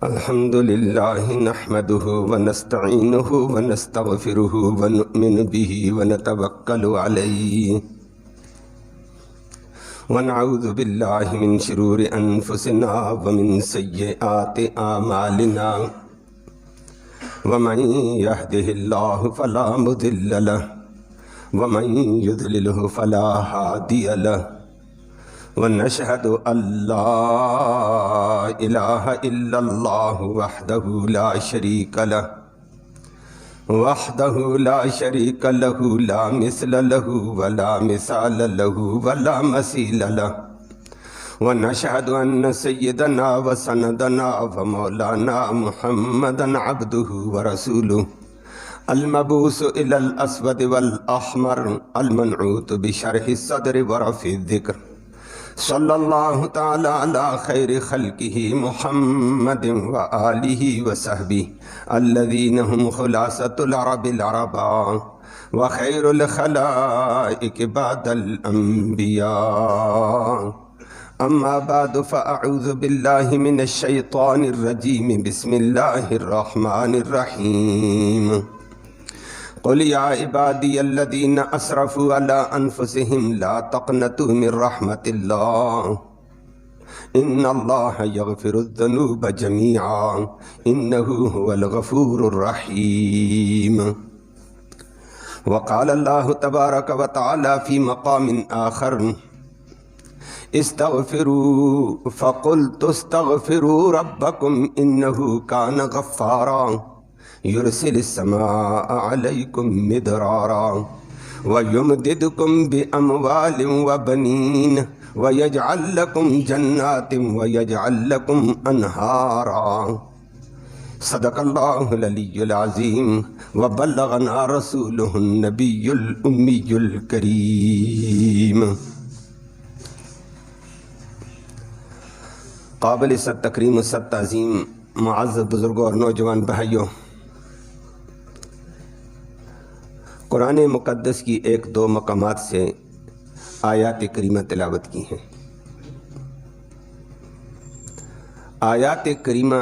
الحمد لله نحمده ونستعينه ونستغفره ونؤمن به ونتوكل عليه ونعوذ بالله من شرور أنفسنا ومن سيئات أعمالنا ومن يهده الله فلا مضل له ومن يضلله فلا هادي له ونشهد أن لا إله إلا الله وحده لا شريك له لا مثل له ولا مثال له ولا مثيل له ونشهد أن سيدنا وسندنا ومولانا محمدا عبده ورسوله المبعوث إلى الأسود والأحمر المنعوت بشرح الصدر ورفع الذكر صلى الله تعالى على خير خلقه محمد وآله وصحبه الذين هم خلاصة العرب العرباء وخير الخلائق بعد الأنبياء أما بعد فأعوذ بالله من الشيطان الرجيم بسم الله الرحمن الرحيم قل يا عبادي الذين أسرفوا على أنفسهم لا تقنطوا من رحمة الله إن الله يغفر الذنوب جميعا إنه هو الغفور الرحيم وقال الله تبارك وتعالى في مقام آخر استغفروا فقلت استغفروا ربكم إنه كان غفارا يرسل السماء عليكم مدرارا ويمددكم بأموال وبنين ويجعل لكم جنات ويجعل لكم أنهارا صدق الله العلي العظيم وبلغنا رسوله النبي الأمي الكريم قابل ست تکریم و ست تعظیم معزز بزرگوں اور نوجوان بھائیوں، قرآن مقدس کی ایک دو مقامات سے آیات کریمہ تلاوت کی ہیں۔ آیات کریمہ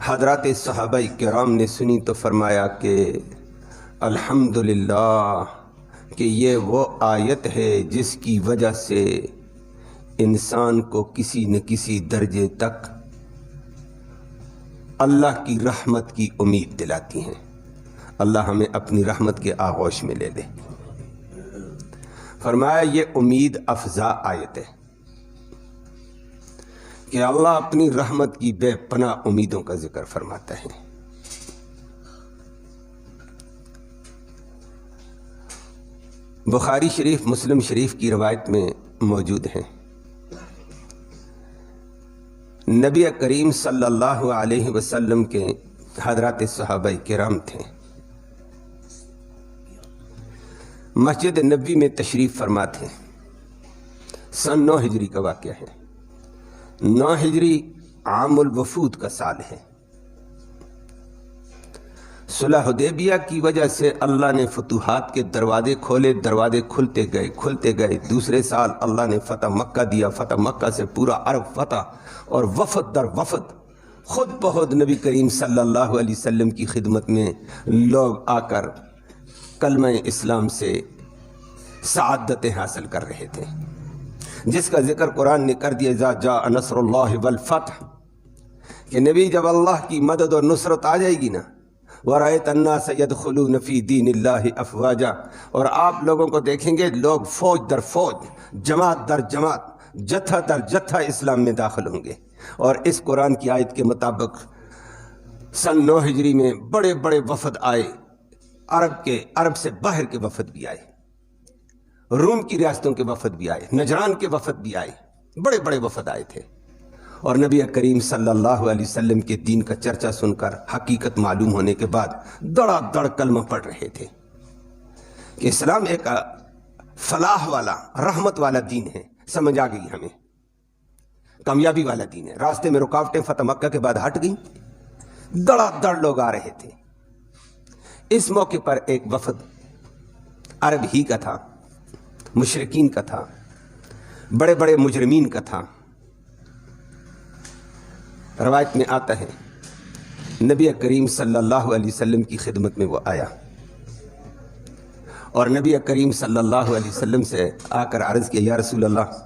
حضرات صحابہ کرام نے سنی تو فرمایا کہ الحمدللہ کہ یہ وہ آیت ہے جس کی وجہ سے انسان کو کسی نہ کسی درجے تک اللہ کی رحمت کی امید دلاتی ہیں۔ اللہ ہمیں اپنی رحمت کے آغوش میں لے لے۔ فرمایا یہ امید افزا آیت ہے کہ اللہ اپنی رحمت کی بے پناہ امیدوں کا ذکر فرماتا ہے۔ بخاری شریف مسلم شریف کی روایت میں موجود ہیں، نبی کریم صلی اللہ علیہ وسلم کے حضرات صحابہ کرام تھے، مسجد نبوی میں تشریف فرما تھے۔ سن 9 ہجری کا واقعہ ہے۔ 9 ہجری عام الوفود کا سال ہے۔ صلح حدیبیہ کی وجہ سے اللہ نے فتوحات کے دروازے کھولے، دروازے کھلتے گئے۔ دوسرے سال اللہ نے فتح مکہ دیا، فتح مکہ سے پورا عرب فتح، اور وفد در وفد خود بخود نبی کریم صلی اللہ علیہ وسلم کی خدمت میں لوگ آ کر کلمہ اسلام سے سعادتیں حاصل کر رہے تھے، جس کا ذکر قرآن نے کر دیا اذا جاء نصر اللہ والفتح، کہ نبی جب اللہ کی مدد اور نصرت آ جائے گی نا، وَرَأَيْتَ النَّاسَ يَدْخُلُونَ فِي دِينِ اللَّهِ أَفْوَاجًا، اور آپ لوگوں کو دیکھیں گے لوگ فوج در فوج، جماعت در جماعت، جتھا در جتھا اسلام میں داخل ہوں گے۔ اور اس قرآن کی آیت کے مطابق سن 9 ہجری میں بڑے بڑے وفد آئے، عرب سے باہر کے وفد بھی آئے، روم کی ریاستوں کے وفد بھی آئے، نجران کے وفد بھی آئے، بڑے بڑے وفد آئے تھے۔ اور نبی کریم صلی اللہ علیہ وسلم کے دین کا چرچا سن کر حقیقت معلوم ہونے کے بعد دڑا دڑ کلمہ پڑھ رہے تھے کہ اسلام ایک فلاح والا، رحمت والا دین ہے، سمجھ آ گئی ہمیں، کامیابی والا دین ہے۔ راستے میں رکاوٹیں فتح مکہ کے بعد ہٹ گئیں، دڑا دڑ لوگ آ رہے تھے۔ اس موقع پر ایک وفد عرب ہی کا تھا، مشرکین کا تھا، بڑے بڑے مجرمین کا تھا۔ روایت میں آتا ہے نبی کریم صلی اللہ علیہ وسلم کی خدمت میں وہ آیا اور نبی کریم صلی اللہ علیہ وسلم سے آ کر عرض کیا یا رسول اللہ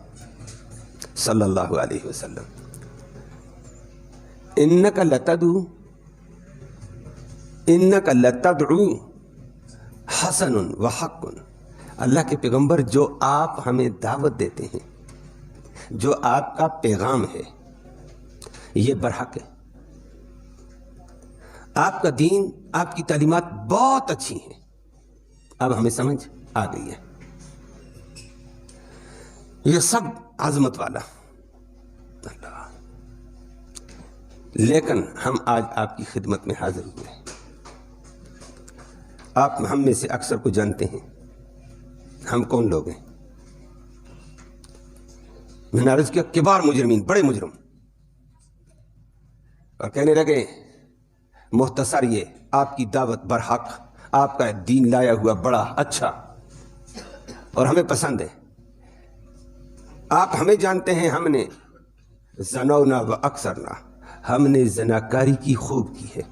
صلی اللہ علیہ وسلم انک لتدعو حسن و حق، اللہ کے پیغمبر جو آپ ہمیں دعوت دیتے ہیں، جو آپ کا پیغام ہے، یہ برحق ہے۔ آپ کا دین، آپ کی تعلیمات بہت اچھی ہیں، اب ہمیں سمجھ آ گئی ہے، یہ سب عظمت والا اللہ، لیکن ہم آج آپ کی خدمت میں حاضر ہوئے ہیں۔ آپ ہم میں سے اکثر کو جانتے ہیں، ہم کون لوگ ہیں؟ میں نے عرض کیا کبار مجرمین، بڑے مجرم، اور کہنے لگے مختصر یہ آپ کی دعوت برحق، آپ کا دین لایا ہوا بڑا اچھا اور ہمیں پسند ہے، آپ ہمیں جانتے ہیں، ہم نے زنونا و اکثرنا، ہم نے زناکاری کی خوب کی ہے،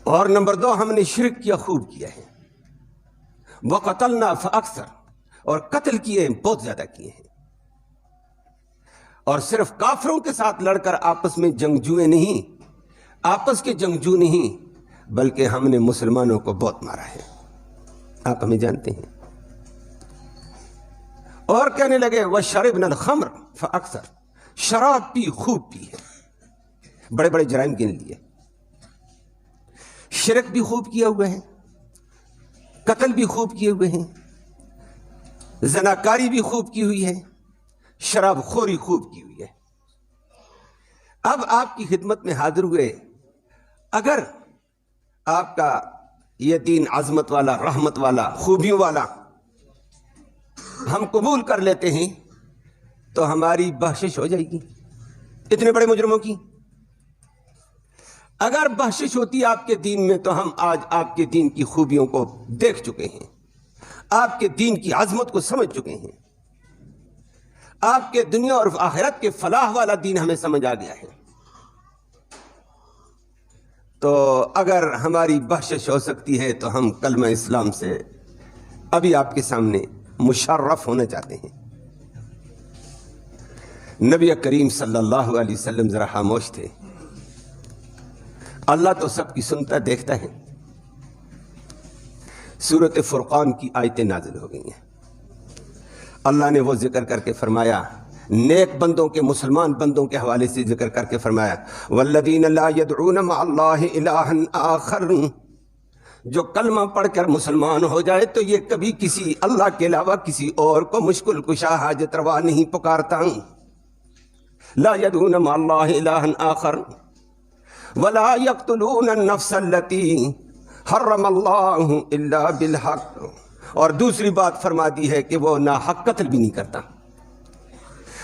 اور نمبر 2 ہم نے شرک کیا خوب کیا ہے، وقتلنا فاکثر، اور قتل کیے ہیں بہت زیادہ کیے ہیں، اور صرف کافروں کے ساتھ لڑ کر آپس میں جنگجوئے نہیں، آپس کے جنگجو نہیں، بلکہ ہم نے مسلمانوں کو بہت مارا ہے، آپ ہمیں جانتے ہیں۔ اور کہنے لگے وَشَرِبْنَا الْخَمْرَ فَأَكْثَرَ، شراب پی خوب پی ہے، بڑے بڑے جرائم گن لیے، شرک بھی خوب کیا ہوا ہے، قتل بھی خوب کیے ہوئے ہیں، زناکاری بھی خوب کی ہوئی ہے، شراب خوری خوب کی ہوئی ہے۔ اب آپ کی خدمت میں حاضر ہوئے، اگر آپ کا یہ دین عظمت والا، رحمت والا، خوبیوں والا ہم قبول کر لیتے ہیں تو ہماری بخشش ہو جائے گی اتنے بڑے مجرموں کی۔ اگر بخشش ہوتی آپ کے دین میں تو ہم آج آپ کے دین کی خوبیوں کو دیکھ چکے ہیں، آپ کے دین کی عظمت کو سمجھ چکے ہیں، آپ کے دنیا اور آخرت کے فلاح والا دین ہمیں سمجھ آ گیا ہے۔ تو اگر ہماری بخشش ہو سکتی ہے تو ہم کلمہ اسلام سے ابھی آپ کے سامنے مشرف ہونا چاہتے ہیں۔ نبی کریم صلی اللہ علیہ وسلم ذرا خاموش تھے، اللہ تو سب کی سنتا دیکھتا ہے۔ سورۃ فرقان کی آیتیں نازل ہو گئی ہیں، اللہ نے وہ ذکر کر کے فرمایا، نیک بندوں کے، مسلمان بندوں کے حوالے سے ذکر کر کے فرمایا والذین لا يدعون مع اللہ الہا آخر، جو کلمہ پڑھ کر مسلمان ہو جائے تو یہ کبھی کسی اللہ کے علاوہ کسی اور کو مشکل کشا حاجت روا نہیں پکارتا۔ لا يدعون مع اللہ الہا آخر ولا يقتلون النفس التي حرم اللہ الا بالحق، اور دوسری بات فرما دی ہے کہ وہ ناحق قتل بھی نہیں کرتا،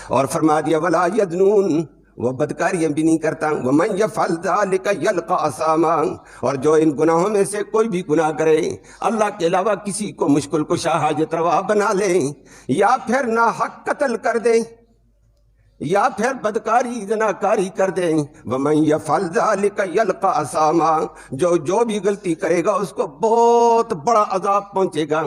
اور فرما دیا ولا یذنون، وہ بدکاریاں بھی نہیں کرتا، ومن یفعل ذلک یلقى اثاما، اور جو ان گناہوں میں سے کوئی بھی گناہ کرے، اللہ کے علاوہ کسی کو مشکل کشا حاجت روا بنا لے، یا پھر ناحق قتل کر دے، یا پھر بدکاری زناکاری کر دیں، وَمَن يَفْعَلْ ذَلِكَ يَلْقَى أَثَامًا، جو بھی غلطی کرے گا اس کو بہت بڑا عذاب پہنچے گا،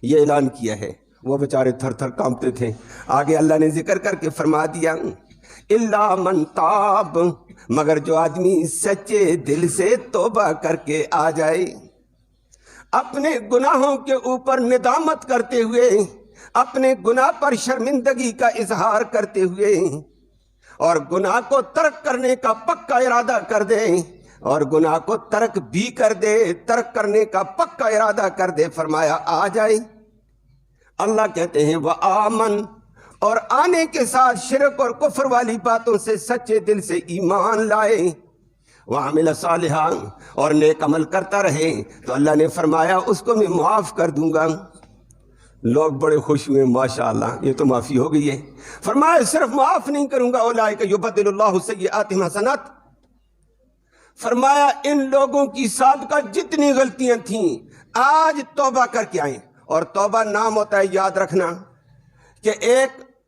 یہ اعلان کیا ہے۔ وہ بیچارے تھر تھر کانپتے تھے۔ آگے اللہ نے ذکر کر کے فرما دیا إِلَّا مَن تَابَ، مگر جو آدمی سچے دل سے توبہ کر کے آ جائے، اپنے گناہوں کے اوپر ندامت کرتے ہوئے، اپنے گناہ پر شرمندگی کا اظہار کرتے ہوئے، اور گناہ کو ترک کرنے کا پکا ارادہ کر دے، اور گناہ کو ترک بھی کر دے، ترک کرنے کا پکا ارادہ کر دے، فرمایا آ جائے۔ اللہ کہتے ہیں وآمن، اور آنے کے ساتھ شرک اور کفر والی باتوں سے سچے دل سے ایمان لائے، وعمل صالحا، اور نیک عمل کرتا رہے، تو اللہ نے فرمایا اس کو میں معاف کر دوں گا۔ لوگ بڑے خوش ہوئے، ماشاءاللہ یہ تو معافی ہو گئی ہے۔ فرمایا صرف معاف نہیں کروں گا، اولئک یبدل اللہ سیئاتہم حسنات، فرمایا ان لوگوں کی سابقہ جتنی غلطیاں تھیں آج توبہ کر کے آئیں، اور توبہ نام ہوتا ہے، یاد رکھنا، کہ ایک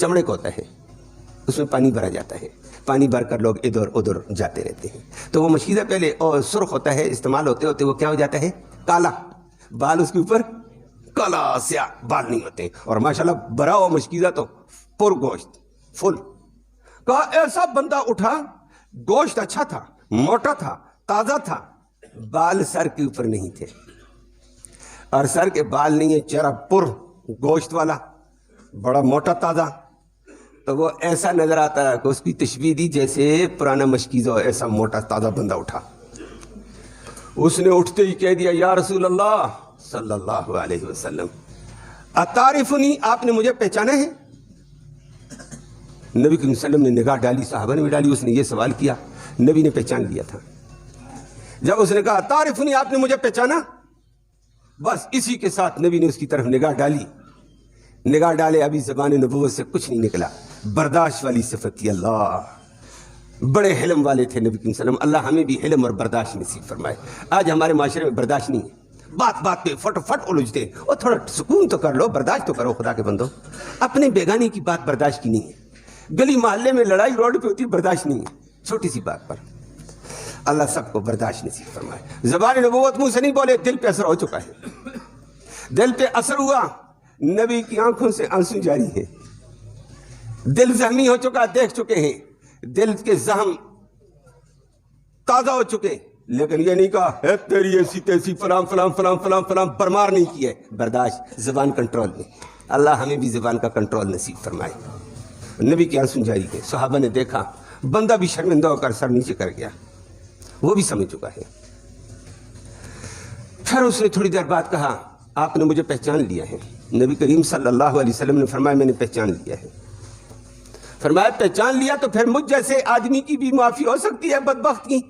چمڑے کا ہوتا ہے، اس میں پانی بھرا جاتا ہے، پانی بھر کر لوگ ادھر ادھر جاتے رہتے ہیں، تو وہ مشکیزہ پہلے اور سرخ ہوتا ہے، استعمال ہوتے ہوتے وہ کیا ہو جاتا ہے؟ کالا، بال اس کے اوپر کالا سیاہ بال نہیں ہوتے، اور ماشاءاللہ بھرا ہوا مشکیزہ تو پر گوشت فل۔ کہا ایسا بندہ اٹھا، گوشت اچھا تھا، موٹا تھا، تازہ تھا، بال سر کے اوپر نہیں تھے، اور سر کے بال نہیں ہے، چہرہ پر گوشت والا، بڑا موٹا تازہ، تو وہ ایسا نظر آتا ہے کہ اس کی تشبیہ دی جیسے پرانا مشکیزہ ہو، ایسا موٹا تازہ بندہ اٹھا۔ اس نے اٹھتے ہی کہہ دیا یا رسول اللہ صلی اللہ علیہ وسلم اتعرفنی، آپ نے مجھے پہچانا ہے؟ نبی کریم صلی اللہ علیہ وسلم نے نگاہ ڈالی، صحابہ نے بھی ڈالی، اس نے یہ سوال کیا، نبی نے پہچان لیا تھا۔ جب اس نے کہا تعرفنی، آپ نے مجھے پہچانا، بس اسی کے ساتھ نبی نے اس کی طرف نگاہ ڈالی، نگاہ ڈالے ابھی زبان نبوت سے کچھ نہیں نکلا، برداشت والی صفت تھی۔ اللہ بڑے حلم والے تھے نبی کریم صلی اللہ علیہ وسلم، اللہ ہمیں بھی حلم اور برداشت نصیب فرمائے۔ آج ہمارے معاشرے میں برداشت نہیں ہے، بات بات پہ فٹ فٹ الجھتے، اور تھوڑا سکون تو کر لو، برداشت تو کرو خدا کے بندو، اپنے بیگانے کی بات برداشت کی نہیں ہے، گلی محلے میں لڑائی روڈ پہ ہوتی برداشت نہیں ہے، چھوٹی سی بات پر۔ اللہ سب کو برداشت نصیب فرمائے۔ زبان نبوت منہ سے نہیں بولے، دل پہ اثر ہو چکا ہے، دل پہ اثر ہوا، نبی کی آنکھوں سے آنسو جاری ہے، دل زخمی ہو چکا، دیکھ چکے ہیں، دل کے زخم تازہ ہو چکے، لیکن یہ نہیں کہا ہے تیری ایسی تیسی فلان فلان فلان فلان فلان، پرمار نہیں کی ہے، برداشت، زبان کنٹرول میں۔ اللہ ہمیں بھی زبان کا کنٹرول نصیب فرمائے۔ نبی کی آنسو جاری ہے، صحابہ نے دیکھا، بندہ بھی شرمندہ ہو کر سر نیچے کر گیا، وہ بھی سمجھ چکا ہے۔ پھر اس نے تھوڑی دیر بعد کہا آپ نے مجھے پہچان لیا ہے؟ نبی کریم صلی اللہ علیہ وسلم نے فرمایا میں نے پہچان لیا ہے۔ فرمایا پہچان لیا تو پھر مجھ جیسے آدمی کی بھی معافی ہو سکتی ہے بدبخت کی،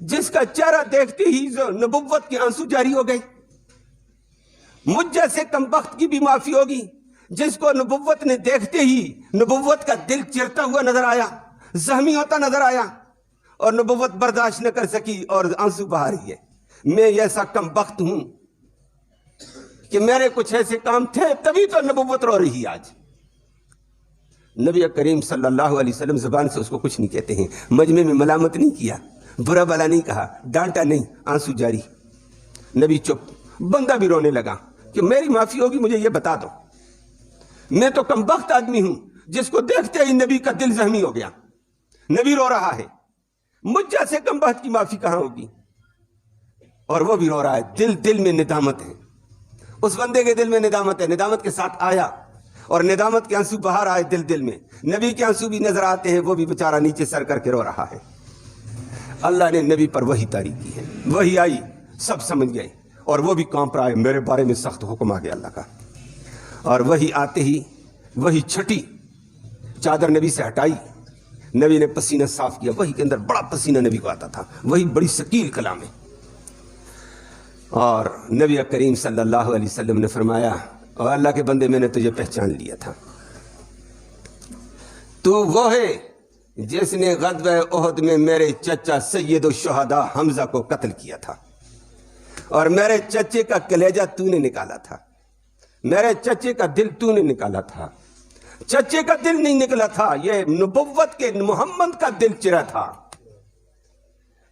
جس کا چہرہ دیکھتے ہی نبوت کے آنسو جاری ہو گئے؟ مجھ جیسے کمبخت کی بھی معافی ہوگی جس کو نبوت نے دیکھتے ہی نبوت کا دل چرتا ہوا نظر آیا، زخمی ہوتا نظر آیا، اور نبوت برداشت نہ کر سکی اور آنسو بہا رہی ہے؟ میں ایسا کمبخت ہوں کہ میرے کچھ ایسے کام تھے تبھی تو نبوت رو رہی ہے آج۔ نبی کریم صلی اللہ علیہ وسلم زبان سے اس کو کچھ نہیں کہتے ہیں، مجمع میں ملامت نہیں کیا، برا بلا نہیں کہا، ڈانٹا نہیں، آنسو جاری۔ نبی چپ، بندہ بھی رونے لگا کہ میری معافی ہوگی مجھے یہ بتا دو، میں تو کمبخت آدمی ہوں جس کو دیکھتے ہی نبی کا دل زخمی ہو گیا، نبی رو رہا ہے، مجھ جیسے کمبخت کی معافی کہاں ہوگی؟ اور وہ بھی رو رہا ہے، دل میں ندامت ہے، اس بندے کے دل میں ندامت ہے، ندامت کے ساتھ آیا اور ندامت کے آنسو بہا رہا ہے دل میں، نبی کے آنسو بھی نظر آتے ہیں، وہ بھی بیچارہ نیچے سر کر کے رو رہا ہے۔ اللہ نے نبی پر وحی طاری کی ہے، وحی آئی، سب سمجھ گئے، اور وہ بھی کانپ رہا ہے، میرے بارے میں سخت حکم آ گیا اللہ کا۔ اور وحی آتے ہی وہی چھٹی چادر نبی سے ہٹائی، نبی نے پسینہ صاف کیا، وہی کے اندر بڑا پسینہ نبی کو آتا تھا، وہی بڑی ثقیل کلام ہے۔ اور نبی کریم صلی اللہ علیہ وسلم نے فرمایا اور اللہ کے بندے میں نے تجھے پہچان لیا تھا، تو وہ ہے جس نے غزوہ احد میں میرے چچا سید الشہداء حمزہ کو قتل کیا تھا، اور میرے چچے کا کلیجہ تو نے نکالا تھا، میرے چچے کا دل تو نے نکالا تھا، چچے کا دل نہیں نکلا تھا، یہ نبوت کے محمد کا دل چرا تھا،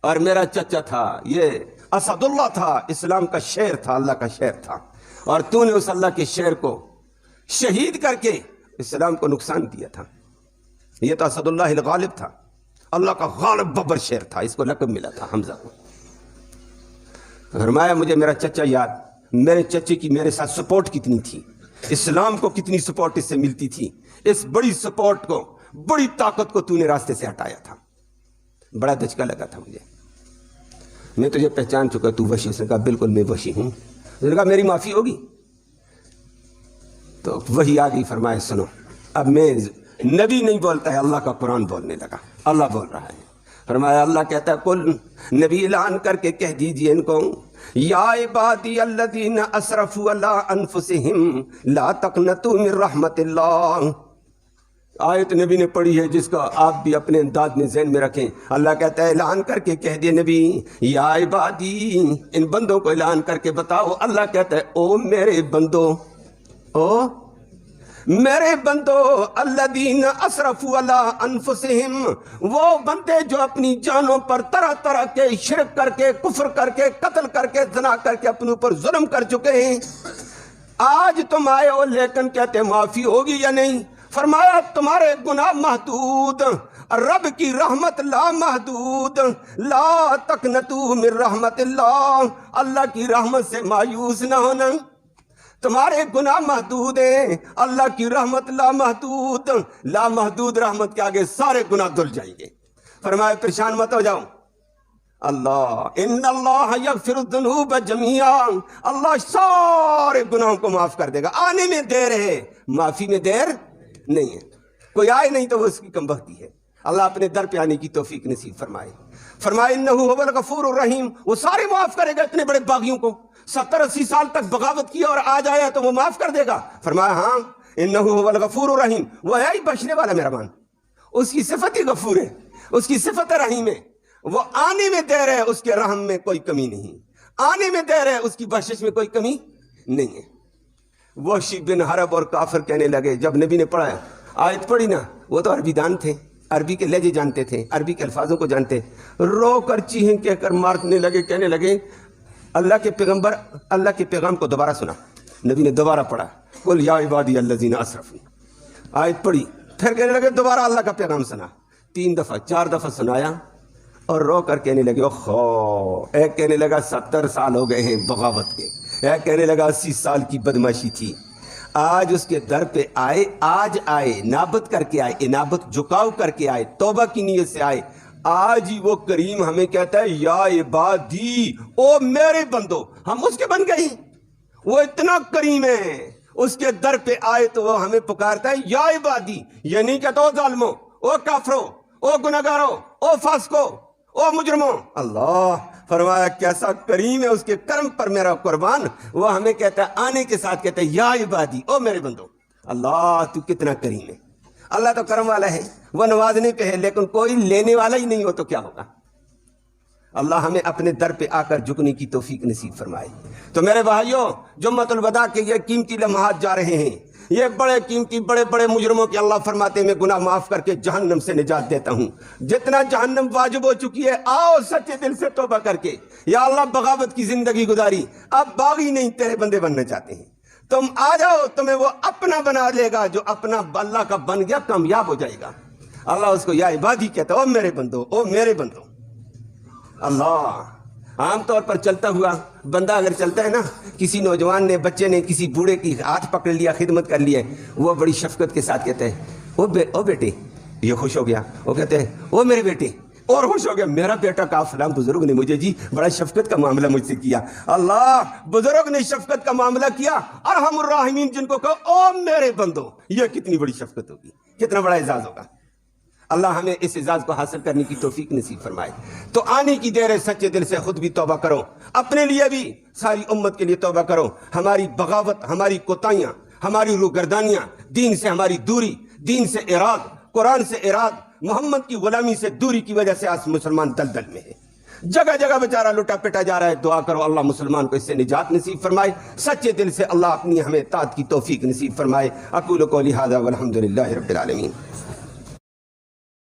اور میرا چچا تھا یہ اسد اللہ تھا، اسلام کا شیر تھا، اللہ کا شیر تھا، اور تو نے اس اللہ کے شیر کو شہید کر کے اسلام کو نقصان دیا تھا۔ یہ تو اسد اللہ الغالب تھا، اللہ کا غالب ببر شیر تھا، اس کو لقب ملا تھا حمزہ کو۔ فرمایا مجھے میرا چچا یاد، میرے چچے کی میرے ساتھ سپورٹ کتنی تھی، اسلام کو کتنی سپورٹ اس سے ملتی تھی، اس بڑی سپورٹ کو، بڑی طاقت کو تو نے راستے سے ہٹایا تھا۔ بڑا دھچکا لگا تھا مجھے، میں تجھے پہچان چکا، تو وحشی؟ اس نے کہا بالکل میں وحشی ہوں۔ اس نے کہا میری معافی ہوگی؟ تو وہی آگئی، فرمایا سنو، اب میں نبی نہیں بولتا ہے، اللہ کا قرآن بولنے لگا، اللہ بول رہا ہے۔ فرمایا اللہ کہتا ہے قل، نبی اعلان کر کے کہہ دیجئے ان کو، یا عبادی الذین اسرفوا علی انفسہم لا تقنطوا من رحمت اللہ۔ آیت نبی نے پڑھی ہے جس کا آپ بھی اپنے انداز میں ذہن میں رکھیں۔ اللہ کہتا ہے اعلان کر کے کہہ دے نبی، یا عبادی، ان بندوں کو اعلان کر کے بتاؤ، اللہ کہتا ہے او میرے بندو، او میرے بندو الذین اسرفوا علی انفسہم، وہ بندے جو اپنی جانوں پر طرح طرح کے شرک کر کے، کفر کر کے، قتل کر کے، زنا کر کے اپنے اوپر ظلم کر چکے ہیں۔ آج تم آئے ہو لیکن کہتے معافی ہوگی یا نہیں؟ فرمایا تمہارے گناہ محدود، رب کی رحمت لا محدود، لا تقنطوا من رحمت اللہ، اللہ کی رحمت سے مایوس نہ ہونا۔ تمہارے گناہ محدود ہیں، اللہ کی رحمت لا محدود، لا محدود رحمت کے آگے سارے گناہ دھل جائیں گے۔ فرمایا پریشان مت ہو جاؤ، ان اللہ یغفر الذنوب جمیعا، اللہ سارے گناہوں کو معاف کر دے گا۔ آنے میں دیر ہے، معافی میں دیر نہیں ہے۔ کوئی آئے نہیں تو وہ اس کی کم بختی ہے۔ اللہ اپنے در پہ آنے کی توفیق نصیب فرمائے۔ فرمائے انہ هو الغفور الرحیم، وہ سارے معاف کرے گا اتنے بڑے باغیوں کو، 70-80 سال تک بغاوت کیا اور آج آیا تو وہ معاف کر دے گا۔ فرمایا ہاں انہ هو الغفور الرحیم، وہ ہے ہی بخشنے والا مہربان، اس کی صفت ہی غفور ہے، اس کی صفت رحیم ہے۔ وہ آنے میں دیر ہے، اس کے رحم میں کوئی کمی نہیں، آنے میں دیر ہے، اس کی بخشش میں کوئی کمی نہیں ہے۔ وحشی بن حرب اور کافر کہنے لگے، جب نبی نے پڑھا آیت پڑھی نا، وہ تو عربی دان تھے، عربی کے لہجے جانتے تھے، عربی کے الفاظوں کو جانتے، رو کر چیخیں کہہ کر مارنے لگے، کہنے لگے اللہ کے پیغمبر، اللہ کے پیغام کو دوبارہ سنا۔ نبی نے دوبارہ پڑھا، قل یا عبادی الذین اسرفوا، آیت پڑھی، پھر کہنے لگے دوبارہ اللہ کا پیغام سنا، 3 دفعہ 4 دفعہ سنایا اور رو کر کہنے لگے اوہو، ایک کہنے لگا 70 سال ہو گئے ہیں بغاوت کے، ایک کہنے لگا 80 سال کی بدماشی تھی، آج اس کے در پہ آئے، آج آئے، نابت کر کے آئے، انابت جھکاؤ کر کے آئے، توبہ کی نیت سے آئے، آج ہی وہ کریم ہمیں کہتا ہے یا عبادی، او میرے بندو، ہم اس کے بن گئی، وہ اتنا کریم ہے، اس کے در پہ آئے تو وہ ہمیں پکارتا ہے یا عبادی، یہ نہیں کہتا او ظالمو، او کافرو، او گناہگارو، او فاسقو، او مجرموں۔ اللہ فرمایا کیسا کریم ہے، اس کے کرم پر میرا قربان، وہ ہمیں کہتا ہے آنے کے ساتھ کہتا ہے یا عبادی، او میرے بندو۔ اللہ تو کتنا کریم ہے، اللہ تو کرم والا ہے، وہ نوازنے پہ ہے، لیکن کوئی لینے والا ہی نہیں ہو تو کیا ہوگا۔ اللہ ہمیں اپنے در پہ آ کر جھکنے کی توفیق نصیب فرمائے۔ تو میرے بھائیوں، جمعۃ الوداع کے یہ قیمتی لمحات جا رہے ہیں، یہ بڑے قیمتی، بڑے بڑے مجرموں کے اللہ فرماتے ہیں میں گناہ معاف کر کے جہنم سے نجات دیتا ہوں۔ جتنا جہنم واجب ہو چکی ہے، آؤ سچے دل سے توبہ کر کے، یا اللہ بغاوت کی زندگی گزاری، اب باغی نہیں تیرے بندے بننا چاہتے ہیں، تم آ جاؤ، تمہیں وہ اپنا بنا لے گا، جو اپنا اللہ کا بن گیا کامیاب ہو جائے گا۔ اللہ اس کو یا عبادی کہتا ہے، او میرے بندو، او میرے بندو۔ اللہ عام طور پر چلتا ہوا بندہ اگر چلتا ہے نا، کسی نوجوان نے، بچے نے کسی بوڑھے کی ہاتھ پکڑ لیا، خدمت کر لی ہے، وہ بڑی شفقت کے ساتھ کہتا ہے او بیٹے، یہ خوش ہو گیا، وہ کہتے ہیں او میرے بیٹے، اور خوش ہو گیا، میرا بیٹا کا فلاں بزرگ نے مجھے جی بڑا شفقت کا معاملہ مجھ سے کیا۔ اللہ بزرگ نے شفقت کا معاملہ کیا، ارحم الراحمین جن کو کہو او میرے بندو، یہ کتنی بڑی شفقت ہوگی، کتنا بڑا اعزاز ہوگا۔ اللہ ہمیں اس اعزاز کو حاصل کرنے کی توفیق نصیب فرمائے۔ تو آنے کی دیر ہے، سچے دل سے خود بھی توبہ کرو، اپنے لیے بھی، ساری امت کے لیے توبہ کرو۔ ہماری بغاوت، ہماری کوتاہیاں، ہماری روگردانیاں، دین سے ہماری دوری، دین سے اراد، قرآن سے اراد، محمد کی غلامی سے دوری کی وجہ سے آج مسلمان دلدل میں ہے، جگہ جگہ بیچارہ لٹا پٹا جا رہا ہے۔ دعا کرو اللہ مسلمان کو اس سے نجات نصیب فرمائے، سچے دل سے اللہ اپنی ہمیں اطاعت کی توفیق نصیب فرمائے۔ اقول قولی ھذا والحمد للہ رب العالمین۔